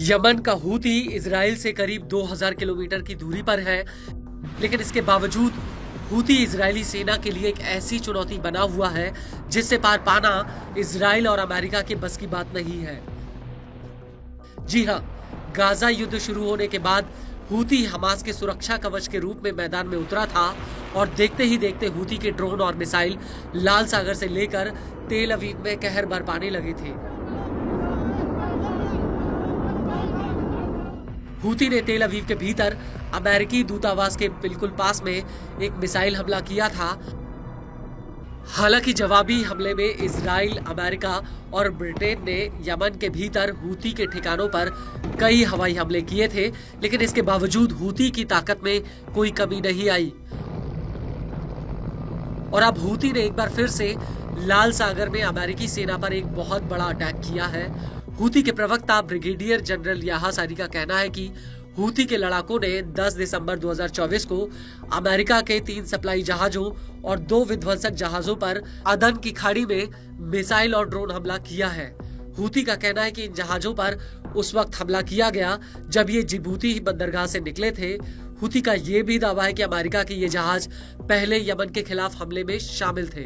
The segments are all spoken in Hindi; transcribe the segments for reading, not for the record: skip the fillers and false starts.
यमन का हूती इजराइल से करीब 2000 किलोमीटर की दूरी पर है, लेकिन इसके बावजूद हूती इजरायली सेना के लिए एक ऐसी चुनौती बना हुआ है जिससे पार पाना इजराइल और अमेरिका के बस की बात नहीं है। जी हां, गाजा युद्ध शुरू होने के बाद हूती हमास के सुरक्षा कवच के रूप में मैदान में उतरा था और देखते ही देखते हूती के ड्रोन और मिसाइल लाल सागर से लेकर तेल अवीव में कहर बरपाने लगे थे। हूती ने तेल अवीव के भीतर अमेरिकी दूतावास के बिल्कुल पास में एक मिसाइल हमला किया था। हालांकि जवाबी हमले में इजराइल, अमेरिका और ब्रिटेन ने यमन के भीतर हूती के ठिकानों पर कई हवाई हमले किए थे, लेकिन इसके बावजूद हूती की ताकत में कोई कमी नहीं आई और अब हूती ने एक बार फिर से लाल सागर में अमेरिकी सेना पर एक बहुत बड़ा अटैक किया है। हूती के प्रवक्ता ब्रिगेडियर जनरल याहा सारी का कहना है कि हूती के लड़ाकों ने 10 दिसंबर 2024 को अमेरिका के 3 सप्लाई जहाजों और 2 विध्वंसक जहाजों पर अदन की खाड़ी में मिसाइल और ड्रोन हमला किया है। हूती का कहना है कि इन जहाजों पर उस वक्त हमला किया गया जब ये जिबूती बंदरगाह से निकले थे। हूती का ये भी दावा है कि अमेरिका के ये जहाज पहले यमन के खिलाफ हमले में शामिल थे।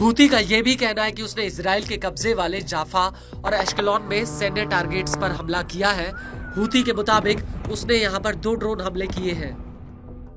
हूती का यह भी कहना है कि उसने इजराइल के कब्जे वाले जाफा और एश्केलॉन में सैन्य टारगेट्स पर हमला किया है। हूती के मुताबिक उसने यहाँ पर 2 ड्रोन हमले किए हैं।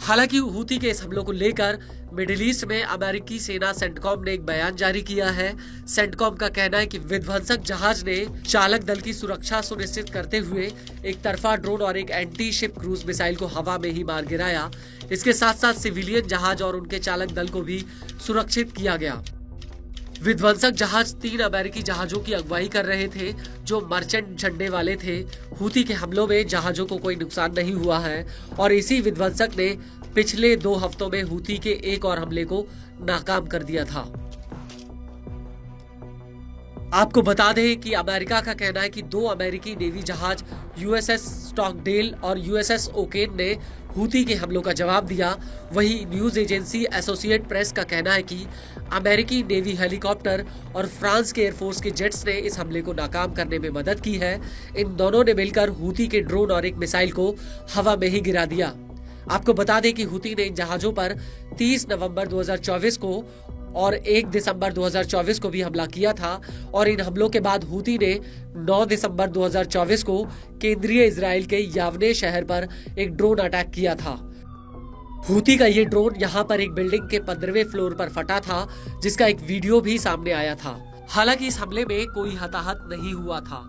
हालांकि हूती के इस हमलों को लेकर मिडिल ईस्ट में अमेरिकी सेना सेंटकॉम ने एक बयान जारी किया है। सेंटकॉम का कहना है कि विध्वंसक जहाज ने चालक दल की सुरक्षा सुनिश्चित करते हुए एक तरफा ड्रोन और एक एंटी शिप क्रूज मिसाइल को हवा में ही मार गिराया। इसके साथ साथ सिविलियन जहाज और उनके चालक दल को भी सुरक्षित किया गया। विध्वंसक जहाज 3 अमेरिकी जहाजों की अगुवाई कर रहे थे जो मर्चेंट झंडे वाले थे। हूती के हमलों में जहाजों को कोई नुकसान नहीं हुआ है और इसी विध्वंसक ने पिछले 2 हफ्तों में हूती के एक और हमले को नाकाम कर दिया था। आपको बता दें कि अमेरिका का कहना है कि 2 अमेरिकी नेवी जहाज यूएसएस स्टॉकडेल और यूएसएस ओकेन ने हूती के हमलों का जवाब दिया। वहीं न्यूज एजेंसी एसोसिएट प्रेस का कहना है कि अमेरिकी नेवी हेलीकॉप्टर और फ्रांस के एयरफोर्स के जेट्स ने इस हमले को नाकाम करने में मदद की है। इन दोनों ने मिलकर हूती के ड्रोन और एक मिसाइल को हवा में ही गिरा दिया। आपको बता दें कि हूती ने इन जहाजों पर 30 नवंबर 2024 को और 1 दिसंबर 2024 को भी हमला किया था और इन हमलों के बाद हूती ने 9 दिसंबर 2024 को केंद्रीय इजराइल के यावने शहर पर एक ड्रोन अटैक किया था। हूती का ये ड्रोन यहाँ पर एक बिल्डिंग के 15वें फ्लोर पर फटा था, जिसका एक वीडियो भी सामने आया था। हालांकि इस हमले में कोई हताहत नहीं हुआ था।